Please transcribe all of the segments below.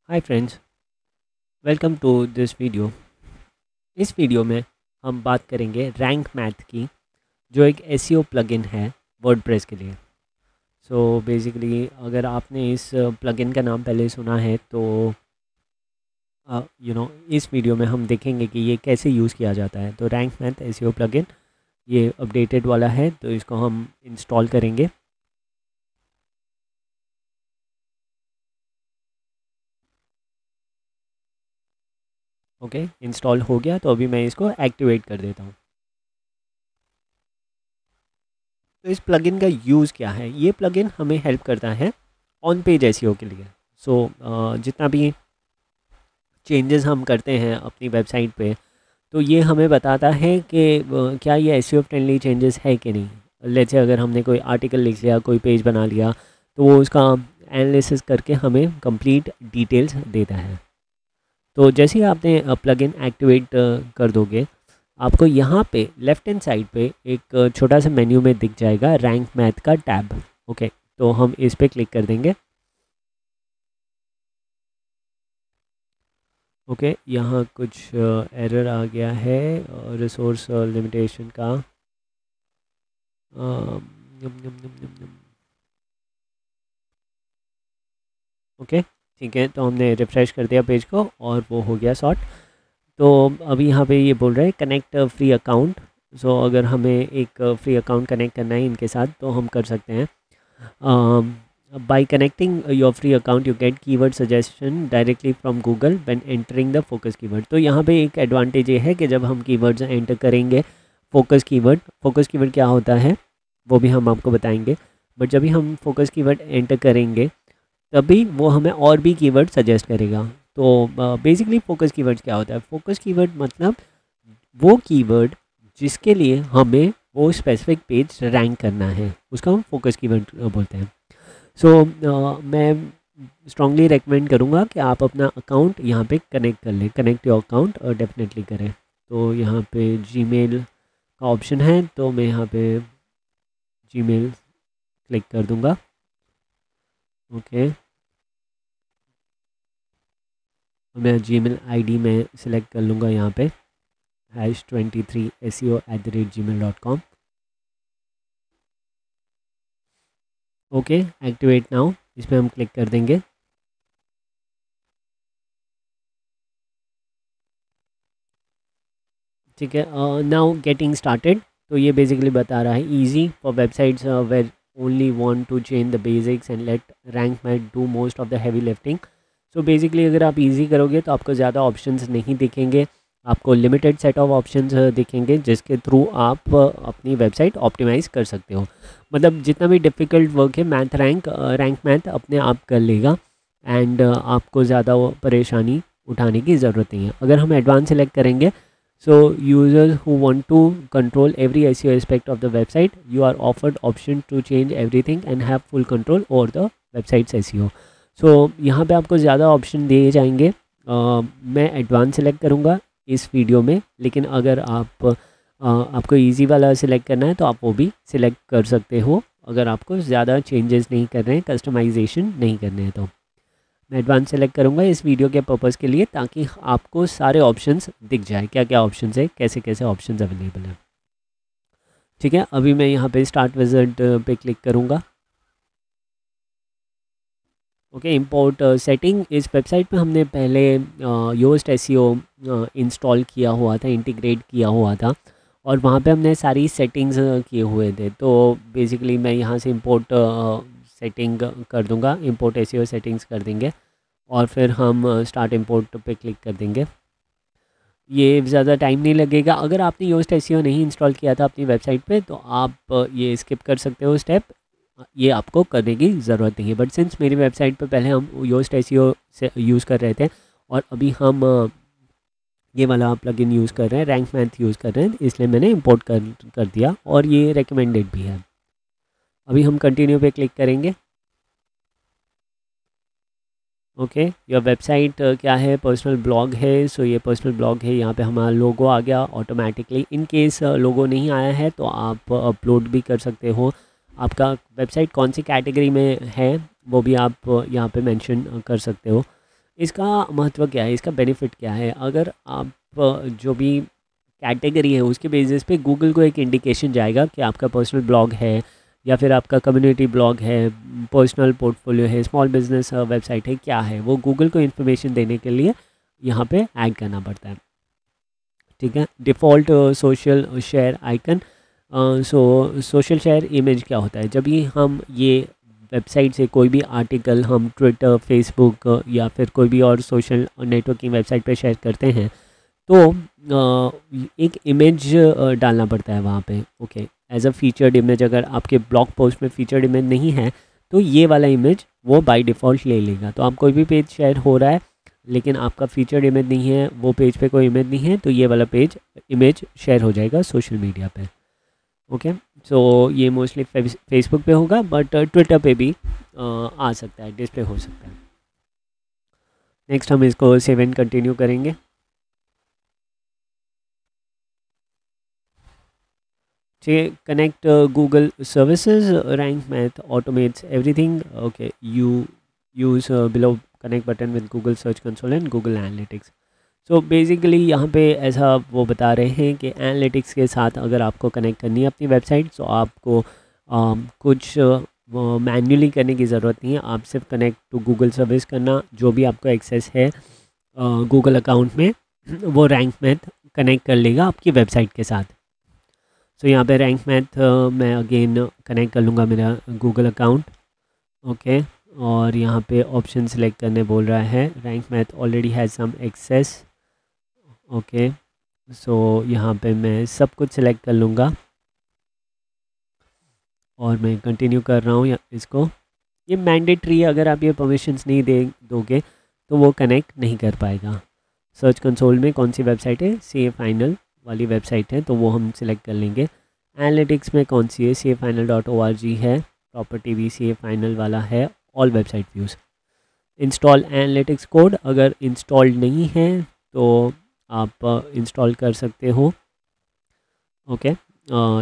Hi friends, welcome to this video. इस video में हम बात करेंगे रैंक मैथ की, जो एक एसईओ प्लगइन है वर्डप्रेस के लिए। सो बेसिकली अगर आपने इस प्लगइन का नाम पहले सुना है तो इस वीडियो में हम देखेंगे कि ये कैसे यूज़ किया जाता है। तो रैंक मैथ एसईओ प्लगइन ये अपडेटेड वाला है, तो इसको हम इंस्टॉल करेंगे। ओके, इंस्टॉल हो गया, तो अभी मैं इसको एक्टिवेट कर देता हूँ। तो इस प्लगइन का यूज़ क्या है? ये प्लगइन हमें हेल्प करता है ऑन पेज एसईओ के लिए। जितना भी चेंजेस हम करते हैं अपनी वेबसाइट पे, तो ये हमें बताता है कि क्या ये एसईओ फ्रेंडली चेंजेस है कि नहीं। लेट्स से अगर हमने कोई आर्टिकल लिख लिया, कोई पेज बना लिया, तो वो उसका एनालिसिस करके हमें कंप्लीट डिटेल्स देता है। तो जैसे ही आपने प्लगइन एक्टिवेट कर दोगे, आपको यहाँ पे लेफ्ट हैंड साइड पे एक छोटा सा मेन्यू में दिख जाएगा रैंक मैथ का टैब। ओके, तो हम इस पे क्लिक कर देंगे। ओके, यहाँ कुछ एरर आ गया है रिसोर्स लिमिटेशन का। ओके, ठीक है, तो हमने रिफ़्रेश कर दिया पेज को और वो हो गया सॉर्ट। तो अभी यहाँ पे ये बोल रहे हैं कनेक्ट फ्री अकाउंट। अगर हमें एक फ्री अकाउंट कनेक्ट करना है इनके साथ, तो हम कर सकते हैं। Bye connecting your free account you get keyword suggestion directly from Google when entering the focus keyword. तो यहाँ पे एक एडवांटेज ये है कि जब हम कीवर्ड्स एंटर करेंगे, फोकस कीवर्ड क्या होता है वो भी हम आपको बताएंगे। बट जब भी हम फोकस कीवर्ड एंटर करेंगे, तभी वो हमें और भी कीवर्ड सजेस्ट करेगा। तो बेसिकली फोकस कीवर्ड क्या होता है? फोकस कीवर्ड मतलब वो कीवर्ड जिसके लिए हमें वो स्पेसिफिक पेज रैंक करना है, उसका हम फोकस कीवर्ड बोलते हैं। मैं स्ट्रांगली रेकमेंड करूँगा कि आप अपना अकाउंट यहाँ पे कनेक्ट कर लें। कनेक्ट योर अकाउंट और डेफिनेटली करें। तो यहाँ पे जीमेल का ऑप्शन है, तो मैं यहाँ पे जीमेल क्लिक कर दूँगा। ओके, मैं जीमेल आईडी में सिलेक्ट कर लूँगा यहाँ पे #23seo@gmail.com। ओके, एक्टिवेट नाउ, इस पर हम क्लिक कर देंगे। ठीक है, नाउ गेटिंग स्टार्टेड। तो ये बेसिकली बता रहा है easy for websites where only want to change the basics and let Rank Math do most of the heavy lifting. So basically अगर आप इजी करोगे तो आपको ज़्यादा ऑप्शंस नहीं दिखेंगे, आपको लिमिटेड सेट ऑफ ऑप्शंस दिखेंगे जिसके थ्रू आप अपनी वेबसाइट ऑप्टिमाइज़ कर सकते हो। मतलब जितना भी डिफ़िकल्ट वर्क है रैंक मैथ अपने आप कर लेगा, एंड आपको ज़्यादा परेशानी उठाने की ज़रूरत नहीं है। अगर हम एडवांस सेलेक्ट करेंगे, so users who want to control every SEO aspect of the website, you are offered option to change everything and have full control over the website's SEO। so यहाँ पे आपको ज़्यादा ऑप्शन दिए जाएंगे। मैं advance select करूँगा इस video में, लेकिन अगर आपको इजी वाला सिलेक्ट करना है तो आप वो भी सिलेक्ट कर सकते हो, अगर आपको ज़्यादा चेंजेस नहीं कर रहे हैं, कस्टमाइजेशन नहीं करने हैं। तो मैं एडवांस सेलेक्ट करूँगा इस वीडियो के पर्पज़ के लिए, ताकि आपको सारे ऑप्शंस दिख जाए, क्या क्या ऑप्शंस है, कैसे कैसे ऑप्शंस अवेलेबल हैं। ठीक है, अभी मैं यहाँ पे स्टार्ट विज़िट पे क्लिक करूँगा। Okay, import setting. इस वेबसाइट पे हमने पहले योस्ट एसईओ इंस्टॉल किया हुआ था, इंटीग्रेट किया हुआ था, और वहाँ पे हमने सारी सेटिंग्स किए हुए थे। तो बेसिकली मैं यहाँ से इंपोर्ट सेटिंग कर दूँगा, इंपोर्ट एसईओ सेटिंग्स कर देंगे, और फिर हम स्टार्ट इंपोर्ट पे क्लिक कर देंगे। ये ज़्यादा टाइम नहीं लगेगा। अगर आपने योस्ट एसईओ नहीं इंस्टॉल किया था अपनी वेबसाइट पे, तो आप ये स्किप कर सकते हो स्टेप, ये आपको करने की ज़रूरत नहीं है। बट सिंस मेरी वेबसाइट पे पहले हम योस्ट एसईओ से यूज़ कर रहे थे, और अभी हम ये वाला प्लगइन यूज़ कर रहे हैं, रैंक मैथ यूज़ कर रहे हैं, इसलिए मैंने इंपोर्ट कर दिया, और ये रिकमेंडेड भी है। अभी हम कंटिन्यू पे क्लिक करेंगे। ओके, योर वेबसाइट क्या है? पर्सनल ब्लॉग है। सो ये पर्सनल ब्लॉग है, यहाँ पे हमारा लोगो आ गया ऑटोमेटिकली। इन केस लोगो नहीं आया है तो आप अपलोड भी कर सकते हो। आपका वेबसाइट कौन सी कैटेगरी में है वो भी आप यहाँ पे मेंशन कर सकते हो। इसका महत्व क्या है, इसका बेनिफिट क्या है? अगर आप जो भी कैटेगरी है उसके बेसिस पे गूगल को एक इंडिकेशन जाएगा कि आपका पर्सनल ब्लॉग है या फिर आपका कम्युनिटी ब्लॉग है, पर्सनल पोर्टफोलियो है, स्मॉल बिजनेस वेबसाइट है, क्या है, वो गूगल को इन्फॉर्मेशन देने के लिए यहाँ पे ऐड करना पड़ता है। ठीक है। Default social share icon. So social share image क्या होता है? जब भी हम ये वेबसाइट से कोई भी आर्टिकल हम ट्विटर, फेसबुक या फिर कोई भी और सोशल नेटवर्किंग वेबसाइट पे शेयर करते हैं तो एक इमेज डालना पड़ता है वहाँ पे। Okay, as a featured image. अगर आपके ब्लॉग पोस्ट में फीचर्ड इमेज नहीं है तो ये वाला इमेज वो बाय डिफ़ॉल्ट ले लेगा। तो आप कोई भी पेज शेयर हो रहा है लेकिन आपका फीचर्ड इमेज नहीं है, वो पेज पे कोई इमेज नहीं है, तो ये वाला पेज इमेज शेयर हो जाएगा सोशल मीडिया पे। ओके, सो ये मोस्टली फेसबुक पे होगा, बट ट्विटर पे भी आ सकता है, डिस्प्ले हो सकता है। नेक्स्ट हम इसको सेव एंड कंटिन्यू करेंगे। Connect Google services, rank math automates everything. Okay, you use below connect button with Google search console and Google analytics. So basically यहाँ पे ऐसा वो बता रहे हैं कि एनालिटिक्स के साथ अगर आपको कनेक्ट करनी है अपनी वेबसाइट, तो आपको कुछ मैन्युअली करने की ज़रूरत नहीं है। आप सिर्फ कनेक्ट टू गूगल सर्विस करना, जो भी आपको एक्सेस है गूगल अकाउंट में वो रैंक मैथ कनेक्ट कर लेगा आपकी वेबसाइट के साथ। सो यहाँ पे रैंक मैथ मैं अगेन कनेक्ट कर लूँगा मेरा गूगल अकाउंट। ओके, और यहाँ पे ऑप्शन सेलेक्ट करने बोल रहा है। Rank Math already has some access. Okay, so यहाँ पे मैं सब कुछ सिलेक्ट कर लूँगा और मैं कंटिन्यू कर रहा हूँ इसको। ये मैंडेटरी है, अगर आप ये परमिशंस नहीं दोगे तो वो कनेक्ट नहीं कर पाएगा। सर्च कंसोल में कौन सी वेबसाइट है? CA फाइनल वाली वेबसाइट है, तो वो हम सिलेक्ट कर लेंगे। एनालिटिक्स में कौन सी है? cafinal.org है। प्रॉपर्टी भी CA फाइनल वाला है। All website views. Install analytics code, अगर इंस्टॉल्ड नहीं है तो आप इंस्टॉल कर सकते हो। ओके,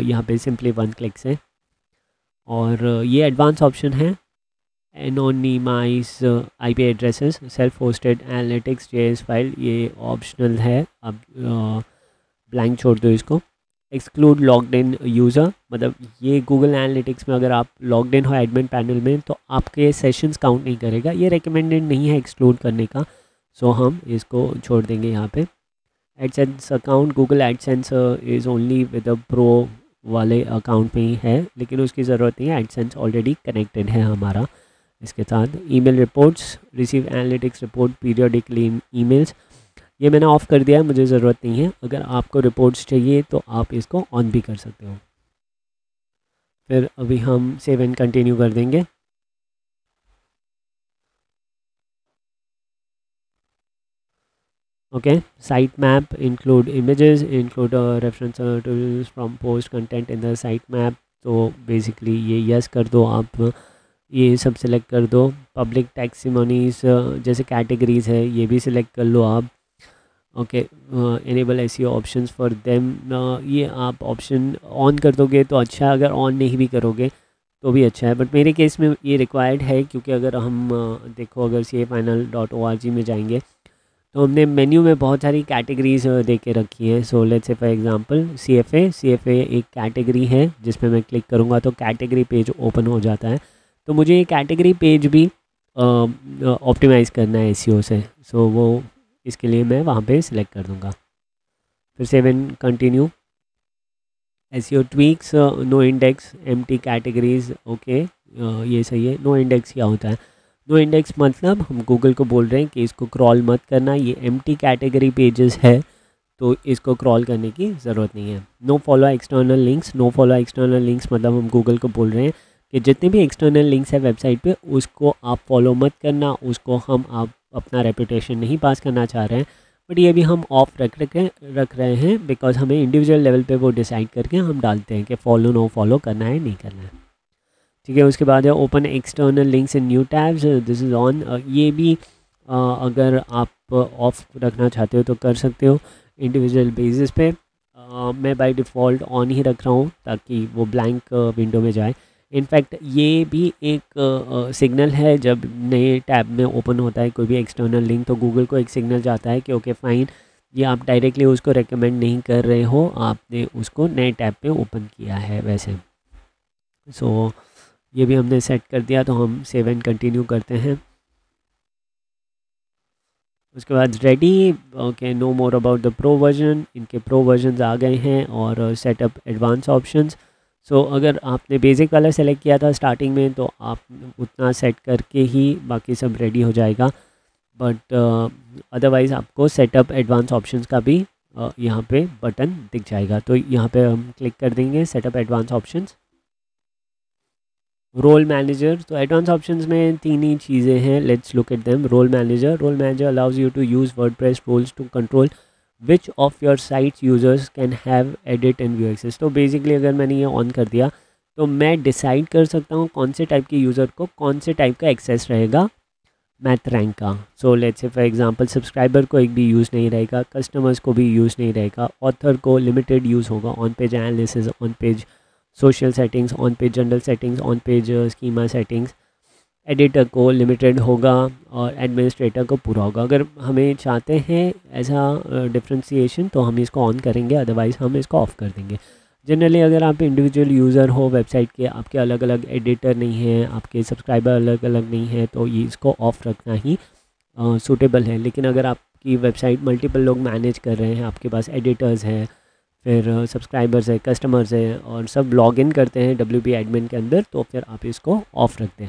यहाँ पे सिंपली 1 क्लिक से। और ये एडवांस ऑप्शन है। Anonymize IP addresses, self hosted analytics JS file, ये ऑप्शनल है, अब ब्लैंक छोड़ दो इसको। एक्सक्लूड लॉग्ड इन यूज़र, मतलब ये गूगल एनालिटिक्स में अगर आप लॉग्ड इन हो एडमिन पैनल में तो आपके सेशंस काउंट नहीं करेगा। ये रिकमेंडेड नहीं है एक्सक्लूड करने का, सो हम इसको छोड़ देंगे यहाँ पे। AdSense account, Google AdSense is only with a pro वाले अकाउंट में ही है, लेकिन उसकी ज़रूरत नहीं है, एडसेंस ऑलरेडी कनेक्टेड है हमारा इसके साथ। Email reports, receive analytics report periodically in emails, ये मैंने ऑफ़ कर दिया है, मुझे ज़रूरत नहीं है। अगर आपको रिपोर्ट्स चाहिए तो आप इसको ऑन भी कर सकते हो। फिर अभी हम सेव एंड कंटिन्यू कर देंगे। Okay, site map, include images, include reference from post content in the site map. तो बेसिकली ये यस कर दो आप, ये सब सिलेक्ट कर दो। पब्लिक टैक्सीमोनीज जैसे कैटेगरीज है ये भी सिलेक्ट कर लो आप। Okay, enable SEO options for them, ये आप ऑप्शन ऑन कर दोगे तो अच्छा है, अगर ऑन नहीं भी करोगे तो भी अच्छा है, बट मेरे केस में ये रिक्वायर्ड है, क्योंकि अगर हम देखो अगर cafinal.org में जाएंगे तो हमने मेन्यू में बहुत सारी कैटेगरीज दे के रखी हैं। So let's say for example CFA एक कैटेगरी है जिसमें मैं क्लिक करूँगा तो कैटेगरी पेज ओपन हो जाता है। तो मुझे ये कैटेगरी पेज भी ऑप्टिमाइज़ करना है SEO से, सो वो इसके लिए मैं वहाँ पे सिलेक्ट कर दूँगा। फिर save and continue. SEO tweaks, no index, empty categories. Okay, ये सही है। नो इंडेक्स क्या होता है? नो इंडेक्स मतलब हम गूगल को बोल रहे हैं कि इसको क्रॉल मत करना, ये एम्प्टी कैटेगरी पेजेस है तो इसको क्रॉल करने की ज़रूरत नहीं है। No follow external links, no follow external links मतलब हम गूगल को बोल रहे हैं कि जितने भी एक्सटर्नल लिंक्स है वेबसाइट पे उसको आप फॉलो मत करना, उसको हम आप अपना रेपुटेशन नहीं पास करना चाह रहे हैं, बट ये भी हम ऑफ रख रहे हैं बिकॉज हमें इंडिविजुअल लेवल पे वो डिसाइड करके हम डालते हैं कि फॉलो नो फॉलो करना है नहीं करना है। ठीक है, उसके बाद है open external links in new tabs, this is on. ये भी अगर आप ऑफ रखना चाहते हो तो कर सकते हो इंडिविजुअल बेसिस पे। मैं बाय डिफ़ॉल्ट ऑन ही रख रहा हूँ ताकि वो ब्लैंक विंडो में जाए। इनफैक्ट ये भी एक सिग्नल है जब नए टैब में ओपन होता है कोई भी एक्सटर्नल लिंक, तो गूगल को एक सिग्नल जाता है कि ओके फाइन, ये आप डायरेक्टली उसको रेकमेंड नहीं कर रहे हो, आपने उसको नए टैब पे ओपन किया है वैसे। सो ये भी हमने सेट कर दिया, तो हम सेव एंड कंटिन्यू करते हैं। उसके बाद ready, okay, no more about the pro version, इनके प्रो वर्जन आ गए हैं, और सेटअप एडवांस ऑप्शंस। सो अगर आपने बेसिक वाला सेलेक्ट किया था स्टार्टिंग में तो आप उतना सेट करके ही बाकी सब रेडी हो जाएगा, बट अदरवाइज़ आपको सेटअप एडवांस ऑप्शंस का भी यहाँ पे बटन दिख जाएगा। तो यहाँ पे हम क्लिक कर देंगे setup advance options. Role manager, तो एडवांस ऑप्शंस में 3 ही चीज़ें हैं, let's look at them. Role manager allows you to use WordPress roles to control which of your site's users can have edit and view access. तो basically अगर मैंने ये on कर दिया तो मैं डिसाइड कर सकता हूँ कौन से टाइप के यूज़र को कौन से टाइप का एक्सेस रहेगा मैथ रैंक का। So let's say for example subscriber को एक भी यूज़ नहीं रहेगा, कस्टमर्स को भी यूज़ नहीं रहेगा, ऑथर को लिमिटेड यूज़ होगा, on page analysis, on page social settings, on page general settings, on page schema settings, editor को लिमिटेड होगा और एडमिनिस्ट्रेटर को पूरा होगा। अगर हमें चाहते हैं ऐसा डिफ्रेंसीशन तो हम इसको ऑन करेंगे, अदरवाइज़ हम इसको ऑफ़ कर देंगे। जनरली अगर आप इंडिविजुअल यूज़र हो वेबसाइट के, आपके अलग अलग एडिटर नहीं हैं, आपके सब्सक्राइबर अलग अलग नहीं है, तो ये इसको ऑफ़ रखना ही सूटेबल है। लेकिन अगर आपकी वेबसाइट मल्टीपल लोग मैनेज कर रहे हैं, आपके पास एडिटर्स हैं, फिर सब्सक्राइबर्स है, कस्टमर्स है, और सब लॉगिन करते हैं WP एडमिन के अंदर, तो फिर आप इसको ऑफ़ रख दें।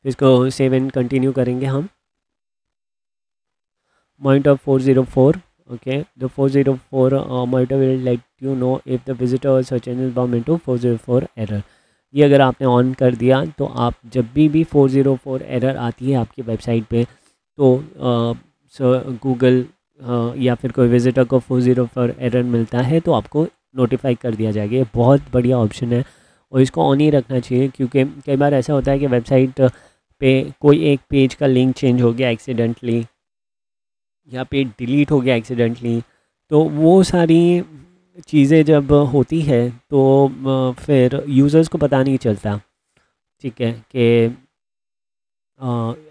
इसको सेव एंड कंटिन्यू करेंगे हम। Monitor 404, okay, the 404 monitor will let you know if the visitor search engine bump into 404 error। ये अगर आपने ऑन कर दिया तो आप जब भी 404 एरर आती है आपकी वेबसाइट पे, तो गूगल या फिर कोई विजिटर को 404 एरर मिलता है तो आपको नोटिफाई कर दिया जाएगा। ये बहुत बढ़िया ऑप्शन है और इसको ऑन ही रखना चाहिए, क्योंकि कई बार ऐसा होता है कि वेबसाइट पे कोई एक पेज का लिंक चेंज हो गया एक्सीडेंटली, या पेज डिलीट हो गया एक्सीडेंटली, तो वो सारी चीज़ें जब होती है तो फिर यूज़र्स को पता नहीं चलता, ठीक है, कि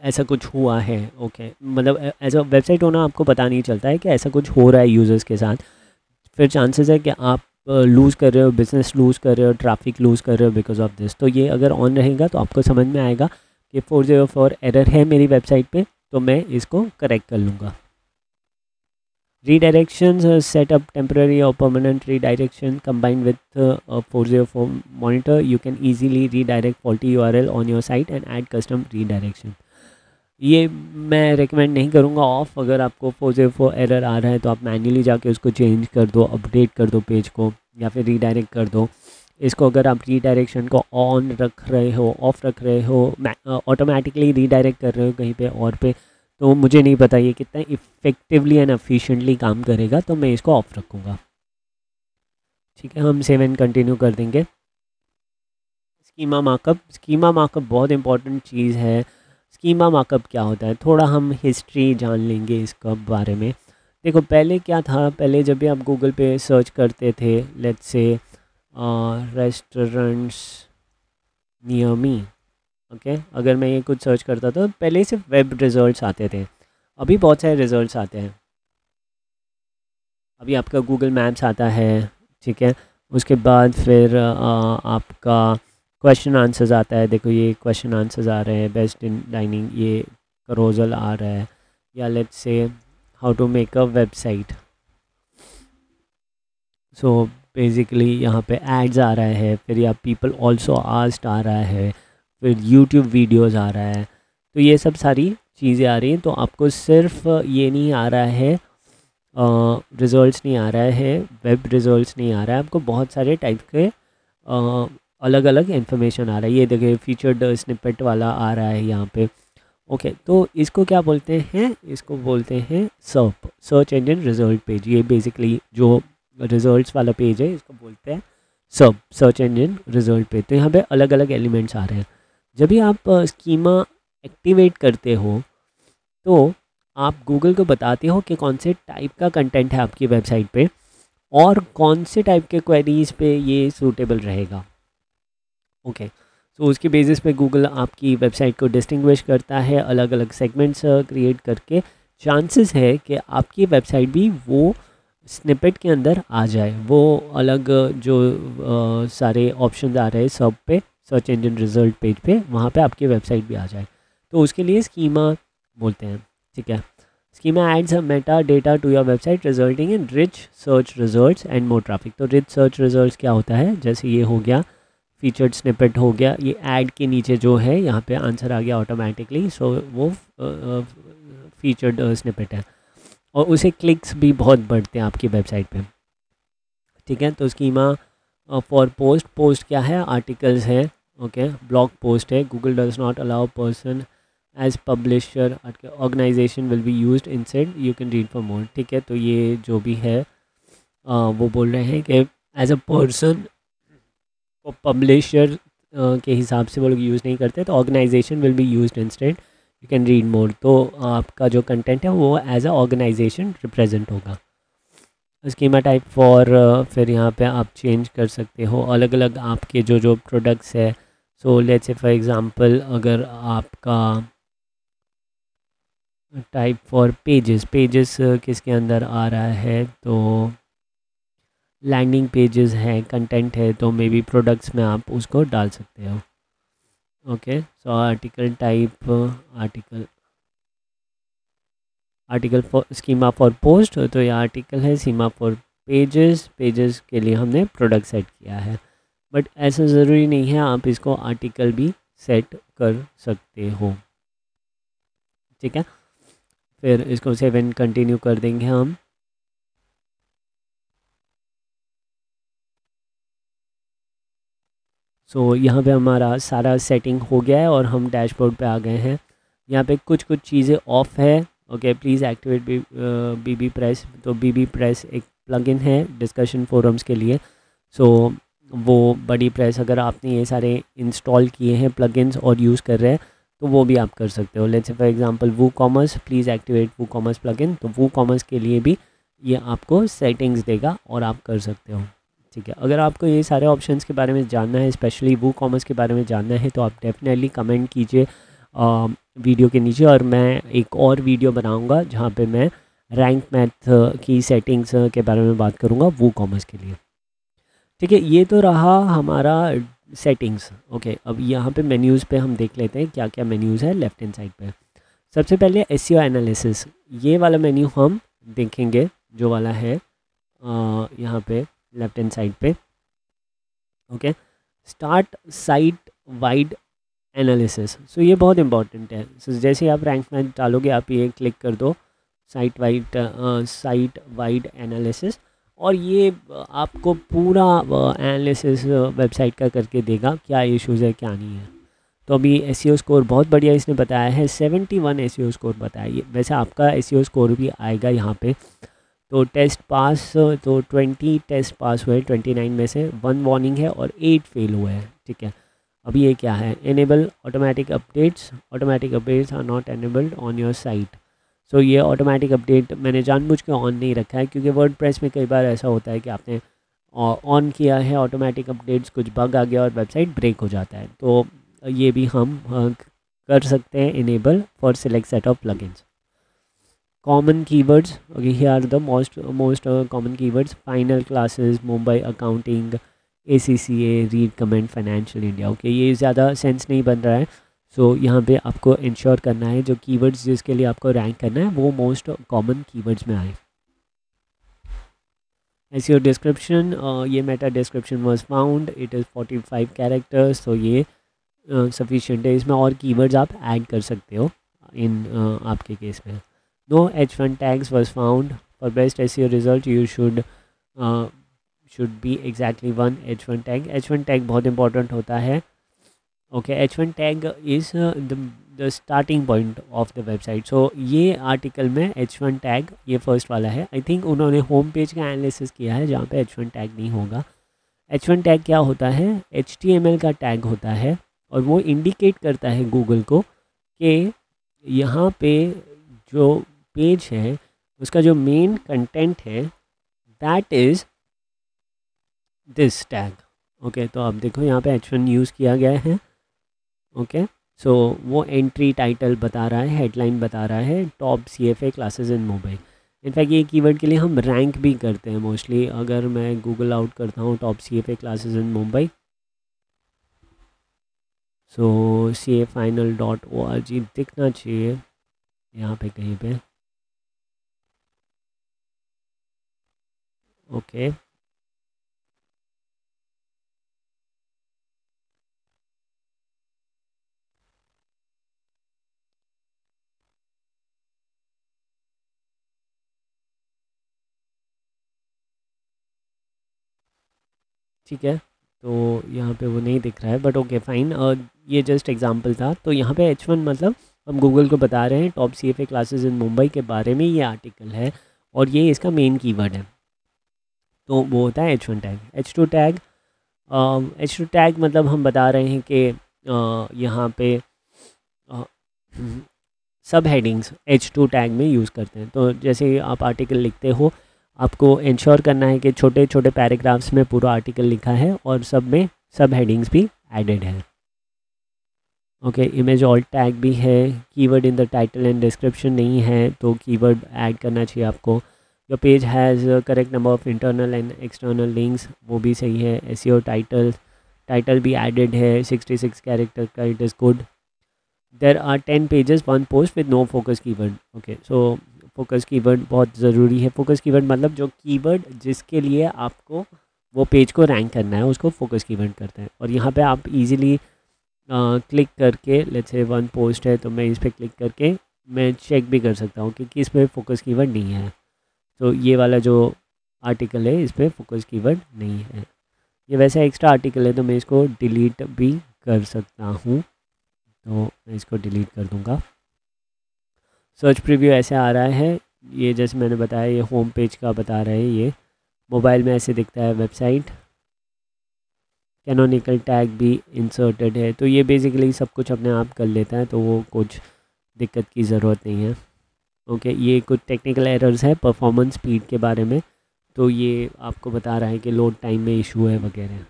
ऐसा कुछ हुआ है। ओके, मतलब एज अ वेबसाइट ओनर आपको पता नहीं चलता है कि ऐसा कुछ हो रहा है यूज़र्स के साथ। फिर चांसेस है कि आप लूज़ कर रहे हो, बिजनेस लूज़ कर रहे हो, ट्रैफिक लूज़ कर रहे हो बिकॉज ऑफ दिस। तो ये अगर ऑन रहेगा तो आपको समझ में आएगा कि 404 एरर है मेरी वेबसाइट पे, तो मैं इसको करेक्ट कर लूँगा। Redirections, set up temporary or permanent redirection combined with a 404 monitor. You can easily redirect faulty URL on your site and add custom redirection. ये मैं रेकमेंड नहीं करूँगा ऑफ। अगर आपको 404 एरर आ रहा है तो आप मैन्युअली जाके उसको चेंज कर दो, अपडेट कर दो पेज को, या फिर रीडायरेक्ट कर दो इसको। अगर आप रीडायरेक्शन को ऑन रख रहे हो, ऑफ रख रहे हो, ऑटोमेटिकली रीडायरेक्ट कर रहे हो कहीं पे और पे, तो मुझे नहीं पता ये कितना इफ़ेक्टिवली एंड एफिशिएंटली काम करेगा, तो मैं इसको ऑफ रखूँगा। ठीक है, हम सेव एंड कंटिन्यू कर देंगे। स्कीमा मार्कअप बहुत इंपॉर्टेंट चीज़ है। स्कीमा मार्कअप क्या होता है, थोड़ा हम हिस्ट्री जान लेंगे इसका बारे में। देखो पहले क्या था, पहले जब भी आप गूगल पे सर्च करते थे, let's say restaurants near me, okay, अगर मैं ये कुछ सर्च करता था पहले सिर्फ वेब रिजल्ट्स आते थे, अभी बहुत सारे रिजल्ट्स आते हैं। अभी आपका गूगल मैप्स आता है, ठीक है, उसके बाद फिर आपका क्वेश्चन आंसर्स आता है। देखो ये क्वेश्चन आंसर्स आ रहे हैं, बेस्ट इन डाइनिंग, ये करोजल आ रहा है, या let's say how to make a website. So basically यहाँ पे एड्स आ रहा है, फिर या पीपल ऑल्सो आस्क्ड आ रहा है, फिर यूट्यूब वीडियोज़ आ रहा है। तो ये सब सारी चीज़ें आ रही हैं। तो आपको सिर्फ ये नहीं आ रहा है, रिज़ल्ट्स नहीं आ रहा है, वेब रिज़ल्ट्स नहीं आ रहा है, आपको बहुत सारे टाइप के अलग अलग इन्फॉर्मेशन आ रहा है। ये देखिए फीचर्ड स्निपेट वाला आ रहा है यहाँ पे। ओके, तो इसको क्या बोलते हैं, इसको बोलते हैं सर्प, सर्च इंजन रिजल्ट पेज। ये बेसिकली जो रिजल्ट्स वाला पेज है इसको बोलते हैं सर्प, सर्च इंजन रिजल्ट पेज। तो यहाँ पे अलग अलग एलिमेंट्स आ रहे हैं। जब भी आप स्कीमा एक्टिवेट करते हो तो आप गूगल को बताते हो कि कौन से टाइप का कंटेंट है आपकी वेबसाइट पे और कौन से टाइप के क्वेरीज़ पे ये सूटेबल रहेगा। ओके, तो उसके बेसिस पे गूगल आपकी वेबसाइट को डिस्टिंग्विश करता है अलग अलग सेगमेंट्स क्रिएट करके। चांसेस है कि आपकी वेबसाइट भी वो स्निपेट के अंदर आ जाए, वो अलग जो सारे ऑप्शन आ रहे हैं सब पे, सर्च इंजन रिजल्ट पेज पे, वहाँ पे आपकी वेबसाइट भी आ जाए। तो उसके लिए स्कीमा बोलते हैं, ठीक है। Schema adds metadata to your website resulting in rich search results and more traffic. तो रिच सर्च रिजल्ट्स क्या होता है, जैसे ये हो गया फीचर्ड स्निपेट हो गया, ये ऐड के नीचे जो है यहाँ पे आंसर आ गया ऑटोमेटिकली, सो वो फीचर्ड स्निपेट है और उसे क्लिक्स भी बहुत बढ़ते हैं आपकी वेबसाइट पे, ठीक है। तो स्कीमा फॉर पोस्ट, पोस्ट क्या है, आर्टिकल्स है, ओके। ब्लॉग पोस्ट है, Google does not allow person as publisher, organisation will be used instead, you can read for more, ठीक है। तो ये जो भी है वो बोल रहे हैं कि एज अ पर्सन पब्लिशर के हिसाब से वो लोग यूज़ नहीं करते, तो organisation will be used instead, you can read more. तो आपका जो कंटेंट है वो एज अ ऑर्गेनाइजेशन रिप्रेजेंट होगा। स्कीमा टाइप फॉर, फिर यहाँ पे आप चेंज कर सकते हो अलग अलग आपके जो जो प्रोडक्ट्स है। So let's say for example अगर आपका टाइप फॉर पेजेस, पेजेस किसके अंदर आ रहा है, तो लैंडिंग पेजेस है, कंटेंट है, तो मे बी प्रोडक्ट्स में आप उसको डाल सकते हो, okay. So article type, article for schema for post, तो ये आर्टिकल है। स्कीमा फॉर पेजेस, पेजेस के लिए हमने प्रोडक्ट सेट किया है, बट ऐसा ज़रूरी नहीं है, आप इसको आर्टिकल भी सेट कर सकते हो, ठीक है। फिर इसको सेव एंड कंटिन्यू कर देंगे हम। सो यहाँ पे हमारा सारा सेटिंग हो गया है और हम डैशबोर्ड पे आ गए हैं। यहाँ पे कुछ कुछ चीज़ें ऑफ है, okay. Please activate bbPress, तो बीबी प्रेस एक प्लगइन है डिस्कशन फोरम्स के लिए। सो वो बड़ी प्रेस अगर आपने ये सारे इंस्टॉल किए हैं प्लगइन्स और यूज़ कर रहे हैं तो वो भी आप कर सकते हो। Let's say for example WooCommerce, please activate WooCommerce plugin, तो वू कॉमर्स के लिए भी ये आपको सेटिंग्स देगा और आप कर सकते हो, ठीक है। अगर आपको ये सारे ऑप्शंस के बारे में जानना है, स्पेशली वू कॉमर्स के बारे में जानना है, तो आप डेफिनेटली कमेंट कीजिए वीडियो के नीचे, और मैं एक और वीडियो बनाऊंगा जहाँ पे मैं रैंक मैथ की सेटिंग्स के बारे में बात करूँगा वू कॉमर्स के लिए, ठीक है। ये तो रहा हमारा सेटिंग्स, ओके। अब यहाँ पे मेन्यूज़ पे हम देख लेते हैं क्या क्या मेन्यूज़ है लेफ्ट हैंड साइड पे। सबसे पहले एसईओ एनालिसिस, ये वाला मेन्यू हम देखेंगे जो वाला है यहाँ पे लेफ्ट हैंड साइड पे, okay. Start site wide analysis, so ये बहुत इंपॉर्टेंट है। so, जैसे आप रैंक मैथ डालोगे आप ये क्लिक कर दो साइट वाइड एनालिसिस, और ये आपको पूरा एनालिसिस वेबसाइट का करके देगा क्या इश्यूज़ है क्या नहीं है। तो अभी एसईओ स्कोर बहुत बढ़िया इसने बताया है, 71 एसईओ स्कोर बताया। वैसे आपका एसईओ स्कोर भी आएगा यहाँ पे। तो टेस्ट पास, तो 20 टेस्ट पास हुए 29 में से, 1 वार्निंग है और 8 फेल हुए हैं, ठीक है। अभी ये क्या है, enable automatic updates are not enabled on your site. So ये ऑटोमेटिक अपडेट मैंने जानबूझ के ऑन नहीं रखा है क्योंकि वर्डप्रेस में कई बार ऐसा होता है कि आपने ऑन किया है ऑटोमेटिक अपडेट्स, कुछ बग आ गया और वेबसाइट ब्रेक हो जाता है। तो ये भी हम कर सकते हैं enable for select set of plugins. Common keywords, okay, here are the most common keywords, final classes, Mumbai accounting, ACCA, read comment, financial India, okay. ये ज़्यादा सेंस नहीं बन रहा है, सो यहाँ पे आपको इंश्योर करना है जो कीवर्ड्स जिसके लिए आपको रैंक करना है वो मोस्ट कॉमन कीवर्ड्स में आए। एसईओ डिस्क्रिप्शन, ये Meta description was found, it is 45 characters, तो ये सफिशिएंट है। इसमें और कीवर्ड्स आप ऐड कर सकते हो इन आपके केस में। No H1 tags was found, for best SEO result you should be exactly 1 H1 tag. H1 tag बहुत इंपॉर्टेंट होता है, okay. H1 tag is the starting point of the website. So ये article में H1 tag, ये first वाला है, I think उन्होंने home page का एनालिसिस किया है जहाँ पे H1 टैग नहीं होगा। H1 टैग क्या होता है, HTML का टैग होता है और वो इंडिकेट करता है गूगल को कि यहाँ पे जो पेज है उसका जो मेन कंटेंट है that is this tag, okay, तो अब देखो यहाँ पे H1 यूज़ किया गया है। ओके, सो वो एंट्री टाइटल बता रहा है, हेडलाइन बता रहा है, top CFA classes in Mumbai. In fact ये कीवर्ड के लिए हम रैंक भी करते हैं मोस्टली। अगर मैं गूगल आउट करता हूँ top CFA classes in Mumbai, so cafinal.org दिखना चाहिए यहाँ पे कहीं पे। ओके, ठीक है, तो यहाँ पे वो नहीं दिख रहा है, बट ओके फाइन। ये जस्ट एग्जांपल था। तो यहाँ पे H1 मतलब हम गूगल को बता रहे हैं top CFA classes in Mumbai के बारे में ये आर्टिकल है, और ये इसका मेन कीवर्ड है। तो वो होता है H1 टैग। H2 टैग मतलब हम बता रहे हैं कि यहाँ पे सब हेडिंग्स H2 टैग में यूज़ करते हैं। तो जैसे आप आर्टिकल लिखते हो, आपको इंश्योर करना है कि छोटे छोटे पैराग्राफ्स में पूरा आर्टिकल लिखा है और सब में सब हेडिंग्स भी एडेड है। ओके, इमेज ऑल्ट टैग भी है। Keyword in the title and description नहीं है, तो कीवर्ड ऐड करना चाहिए आपको। Your page has correct number of internal and external links, वो भी सही है। एसईओ टाइटल भी एडेड है, 66 कैरेक्टर का, it is good. There are 10 pages 1 post with no focus keyword. Okay, so focus keyword बहुत ज़रूरी है। फोकस कीवर्ड मतलब जो कीवर्ड जिसके लिए आपको वो पेज को रैंक करना है, उसको फोकस कीवर्ड करते हैं। और यहाँ पे आप इजीली क्लिक करके, लेट्स से 1 पोस्ट है तो मैं इस पर क्लिक करके मैं चेक भी कर सकता हूँ कि किस पे फोकस कीवर्ड नहीं है। तो ये वाला जो आर्टिकल है इस पर फोकस कीवर्ड नहीं है। ये वैसे एक्स्ट्रा आर्टिकल है तो मैं इसको डिलीट भी कर सकता हूँ, तो मैं इसको डिलीट कर दूँगा। सर्च प्रीव्यू ऐसे आ रहा है, ये जैसे मैंने बताया ये होम पेज का बता रहा है। ये मोबाइल में ऐसे दिखता है वेबसाइट। कैनोनिकल टैग भी इंसर्टेड है, तो ये बेसिकली सब कुछ अपने आप कर लेता है, तो वो कुछ दिक्कत की ज़रूरत नहीं है। ओके, ये कुछ टेक्निकल एरर्स है परफॉर्मेंस स्पीड के बारे में, तो ये आपको बता रहा है कि लोड टाइम में इशू है वगैरह।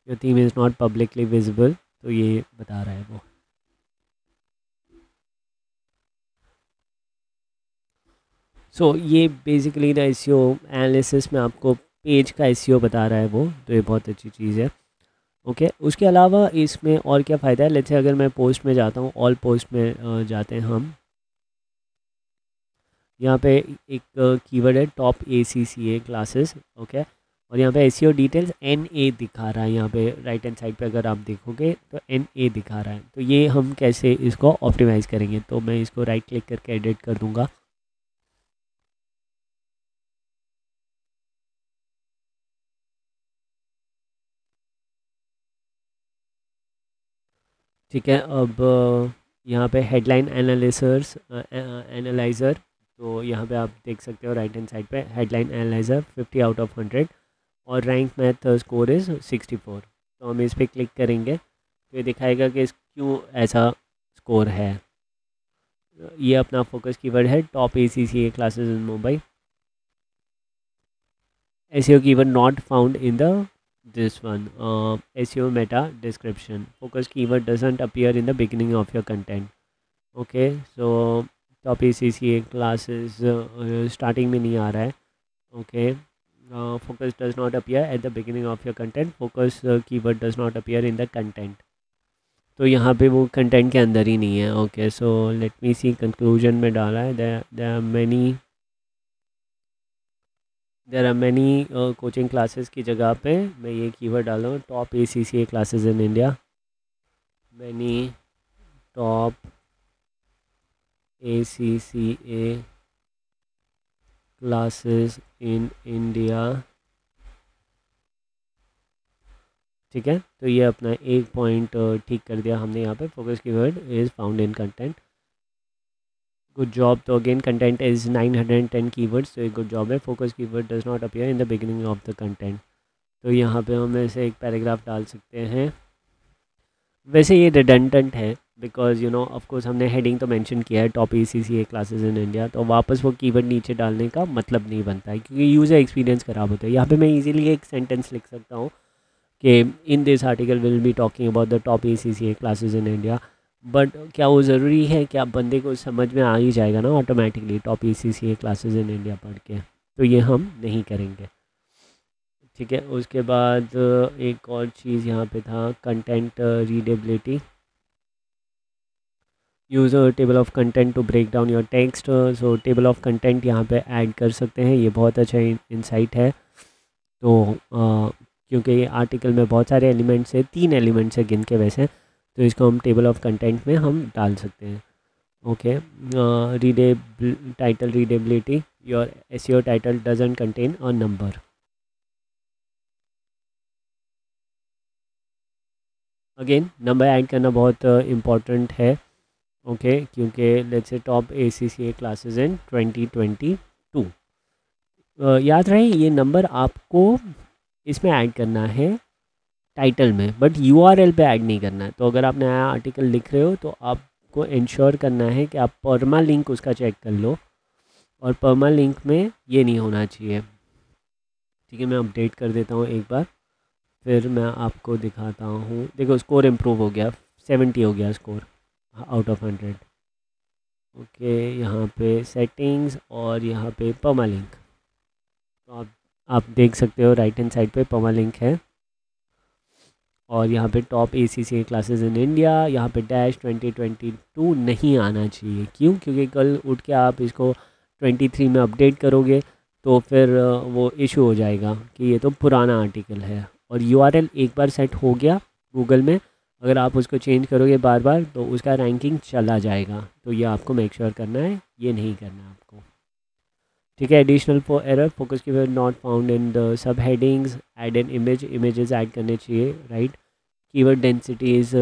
Your theme is not publicly visible, तो ये बता रहा है वो। सो ये बेसिकली द एसईओ एनालिसिस में आपको पेज का एसईओ बता रहा है वो, तो ये बहुत अच्छी चीज़ है। ओके, उसके अलावा इसमें और क्या फ़ायदा है। लेट्स से अगर मैं पोस्ट में जाता हूँ, ऑल पोस्ट में जाते हैं हम, यहाँ पे एक कीवर्ड है टॉप ACCA क्लासेस। ओके, और यहाँ पे एसईओ डिटेल्स NA दिखा रहा है। यहाँ पे राइट हैंड साइड पे अगर आप देखोगे तो NA दिखा रहा है। तो ये हम कैसे इसको ऑप्टिमाइज़ करेंगे, तो मैं इसको राइट क्लिक करके एडिट कर दूँगा। ठीक है, अब यहाँ पे हेडलाइन एनालाइज़र, तो यहाँ पे आप देख सकते हो राइट हैंड साइड पे हेडलाइन एनालाइज़र 50 आउट ऑफ 100, और रैंक मैथ स्कोर इज़ 64। तो हम इस पर क्लिक करेंगे तो ये दिखाएगा कि इस क्यों ऐसा स्कोर है। ये अपना फोकस कीवर्ड है top ACCA classes in Mumbai. SEO keyword not found in the this one SEO meta description. Focus keyword doesn't appear in the beginning of your content. Okay, so top ACCA classes starting में नहीं आ रहा है। Okay, focus does not appear at the beginning of your content. Focus keyword does not appear in the content. तो यहाँ पे वो content के अंदर ही नहीं है। Okay, so let me see, conclusion में डाला है there are many coaching classes की जगह पे मैं ये कीवर्ड डाला हूँ top ACCA classes in India. Many top ACCA classes in India. ठीक है, तो ये अपना एक पॉइंट ठीक कर दिया हमने यहाँ पे। Focus keyword is found in content, good job. तो अगेन कंटेंट इज़ 910 कीवर्ड्स, तो एक गुड जॉब है। Focus keyword does not appear in the beginning of the content, तो यहाँ पे हम ऐसे एक पैराग्राफ डाल सकते हैं। वैसे ये रिडंडेंट है, बिकॉज यू नो ऑफकोर्स हमने हेडिंग तो मेंशन किया है top ACCA classes in India, तो वापस वो कीवर्ड नीचे डालने का मतलब नहीं बनता है क्योंकि यूज़र एक्सपीरियंस ख़राब होता है। यहाँ पे मैं इजीली एक सेंटेंस लिख सकता हूँ कि in this article will be talking about the top ACCA classes in India, but क्या वो ज़रूरी है कि आप बंदे को समझ में आ ही जाएगा ना automatically top ACCA classes in India पढ़ के, तो ये हम नहीं करेंगे। ठीक है, उसके बाद एक और चीज़ यहाँ पे था content readability, use table of content to break down your text. So table of content यहाँ पे ऐड कर सकते हैं, ये बहुत अच्छा इंसाइट है। तो क्योंकि ये आर्टिकल में बहुत सारे एलिमेंट्स हैं, 3 एलिमेंट्स हैं गिन के वैसे, तो इसको हम टेबल ऑफ कंटेंट में हम डाल सकते हैं। Okay, readable title readability, your SEO title doesn't contain a number. Again number add करना बहुत इम्पॉर्टेंट है। ओके, क्योंकि let's say top ACCA classes इन 2022, याद रहे ये नंबर आपको इसमें ऐड करना है टाइटल में, बट URL पे ऐड नहीं करना है। तो अगर आप नया आर्टिकल लिख रहे हो तो आपको इंश्योर करना है कि आप परमा लिंक उसका चेक कर लो, और परमा लिंक में ये नहीं होना चाहिए। ठीक है, मैं अपडेट कर देता हूँ एक बार, फिर मैं आपको दिखाता हूँ। देखो स्कोर इम्प्रूव हो गया, 70 हो गया स्कोर आउट ऑफ 100। ओके, यहाँ पे सेटिंग्स और यहाँ पे पमा लिंक, तो आप देख सकते हो राइट हैंड साइड पे पमा लिंक है, और यहाँ पे top ACCA classes in India, यहाँ पे डैश 2022 नहीं आना चाहिए। क्यों? क्योंकि कल उठ के आप इसको 23 में अपडेट करोगे तो फिर वो इशू हो जाएगा कि ये तो पुराना आर्टिकल है, और URL एक बार सेट हो गया गूगल में, अगर आप उसको चेंज करोगे बार बार तो उसका रैंकिंग चला जाएगा। तो ये आपको मेक श्योर करना है, ये नहीं करना है आपको। ठीक है, additional for error focus key not found in the subheadings, add an images ऐड करने चाहिए, right. Keyword density is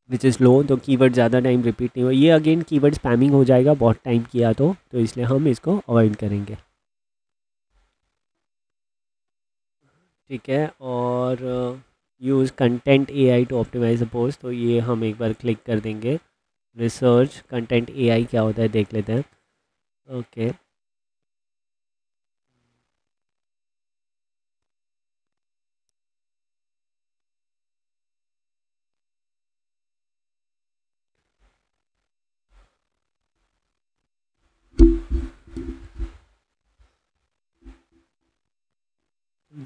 which is low, तो कीवर्ड ज़्यादा टाइम रिपीट नहीं हो, ये अगेन कीवर्ड स्पैमिंग हो जाएगा बहुत टाइम किया तो इसलिए हम इसको अवॉइड करेंगे। ठीक है, और use content AI to optimise the post, तो ये हम एक बार क्लिक कर देंगे। रिसर्च कंटेंट AI क्या होता है देख लेते हैं। ओके,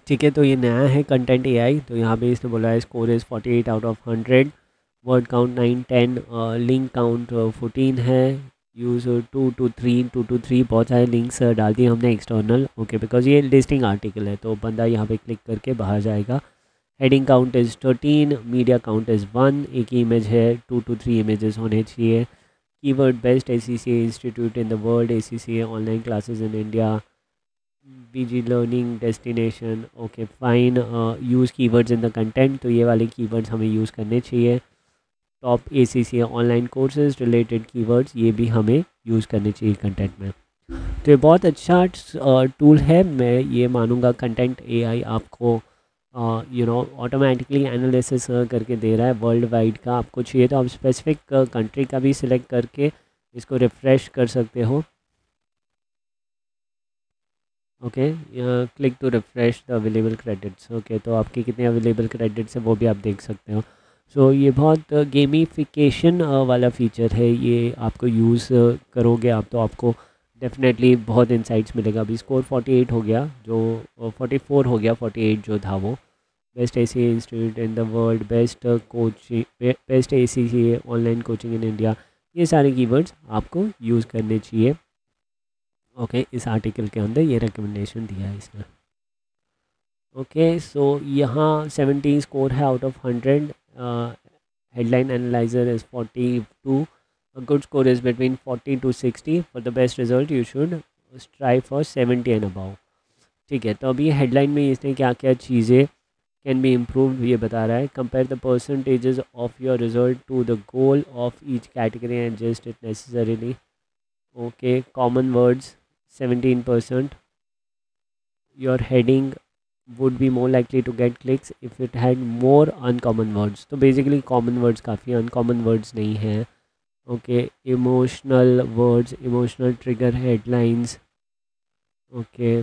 ठीक है, तो ये नया है कंटेंट AI। तो यहाँ पे इसने बोला है score is 48 out of 100, word count 9 10, link count 14 है, यूज़ 2 to 3 बहुत सारे लिंक्स डाल दिए हमने एक्सटर्नल। ओके, बिकॉज ये लिस्टिंग आर्टिकल है तो बंदा यहाँ पे क्लिक करके बाहर जाएगा। Heading count is 13, media count is 1, एक ही इमेज है, 2 to 3 इमेजेस होने चाहिए। Keyword best ACCA institute in the world, ACCA online classes in India, BG learning destination. Okay fine, use keywords in the content, तो ये वाले keywords हमें use करने चाहिए। Top ACCA online courses related keywords, ये भी हमें यूज़ करने चाहिए कंटेंट में। तो ये बहुत अच्छा टूल है, मैं ये मानूंगा। कंटेंट AI आपको ऑटोमेटिकली एनालिसिस करके दे रहा है वर्ल्ड वाइड का। आपको चाहिए तो आप स्पेसिफिक कंट्री का भी सिलेक्ट करके इसको रिफ़्रेश कर सकते हो। Okay, click to refresh the available credits. Okay, तो आपके कितने अवेलेबल क्रेडिट्स हैं वो भी आप देख सकते हो। सो ये बहुत गेमिफिकेशन वाला फीचर है, ये आपको यूज़ करोगे आप तो आपको डेफिनेटली बहुत इंसाइट्स मिलेगा। अभी स्कोर 48 हो गया, जो 44 हो गया, 48 जो था वो। Best ACCA institute in the world, best coaching, best ACCA online coaching in India, ये सारे कीवर्ड्स आपको यूज़ करने चाहिए। ओके, इस आर्टिकल के अंदर ये रिकमेंडेशन दिया है इसने। ओके, सो यहाँ 70 स्कोर है out of 100। Headline analyser is 42, a good score is between 40 to 60, for the best result you should strive for 70 and above. ठीक है, तो अभी हेडलाइन में इसने क्या क्या चीज़ें कैन बी इम्प्रूव ये बता रहा है। Compare the percentages of your result to the goal of each category and adjust it necessarily. Okay, common words 17%, your heading would be more likely to get clicks if it had more uncommon words. तो basically common words काफ़ी uncommon words नहीं हैं. Okay, emotional words, emotional trigger headlines. Okay,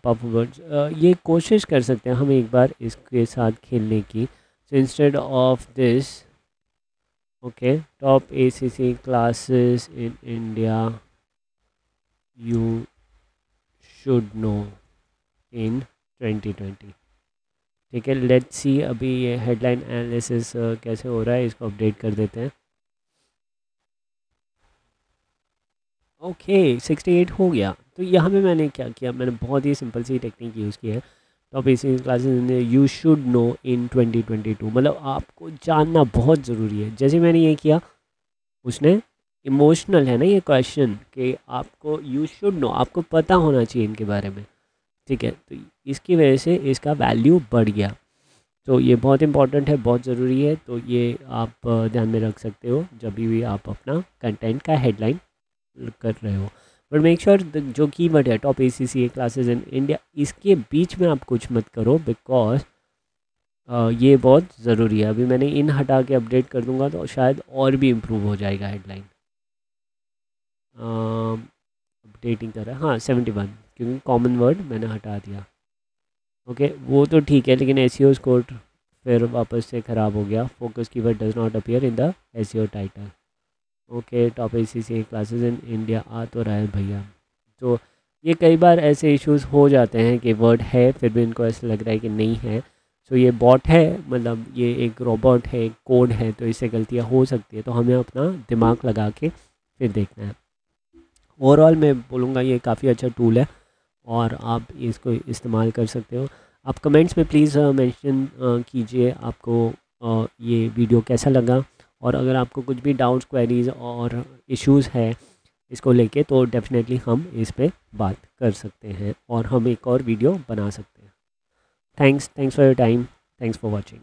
puff words. ये कोशिश कर सकते हैं हम एक बार इसके साथ खेलने की. So instead of this, okay, top ACC classes in India you should know इन 2020. ठीक है, लेट्स सी अभी ये हेडलाइन एनालिसिस कैसे हो रहा है, इसको अपडेट कर देते हैं. ओके 68 हो गया. तो यहाँ पे मैंने क्या किया, मैंने बहुत ही सिंपल सी टेक्निक यूज़ की है. तो basic classes you should know इन 2022, मतलब आपको जानना बहुत ज़रूरी है. जैसे मैंने ये किया, उसने इमोशनल है ना ये क्वेश्चन, कि आपको यू शुड नो, आपको पता होना चाहिए इनके बारे में. ठीक है, तो इसकी वजह से इसका वैल्यू बढ़ गया. तो ये बहुत इंपॉर्टेंट है, बहुत ज़रूरी है. तो ये आप ध्यान में रख सकते हो जब भी आप अपना कंटेंट का हेडलाइन कर रहे हो. बट मेक श्योर जो कीवर्ड है top ACCA classes in India, इसके बीच में आप कुछ मत करो, बिकॉज ये बहुत ज़रूरी है. अभी मैंने इन हटा के अपडेट कर दूंगा तो शायद और भी इम्प्रूव हो जाएगा हेडलाइन. अपडेटिंग कर रहा है, हाँ 71, क्योंकि कॉमन वर्ड मैंने हटा दिया. ओके, वो तो ठीक है, लेकिन SEO स्कोर फिर वापस से ख़राब हो गया. Focus keyword does not appear in the SEO title. Okay, top ACCA classes in India आ तो रहा है भैया. तो ये कई बार ऐसे इश्यूज हो जाते हैं कि वर्ड है फिर भी इनको ऐसा लग रहा है कि नहीं है. तो ये बॉट है, मतलब ये एक रोबोट है, एक कोड है, तो इससे गलतियाँ हो सकती है. तो हमें अपना दिमाग लगा के फिर देखना है. ओवरऑल मैं बोलूँगा ये काफ़ी अच्छा टूल है और आप इसको इस्तेमाल कर सकते हो. आप कमेंट्स में प्लीज़ मेंशन कीजिए आपको ये वीडियो कैसा लगा. और अगर आपको कुछ भी डाउट्स, क्वेरीज और इश्यूज़ है इसको लेके, तो डेफिनेटली हम इस पे बात कर सकते हैं और हम एक और वीडियो बना सकते हैं. Thanks for your time. Thanks for watching.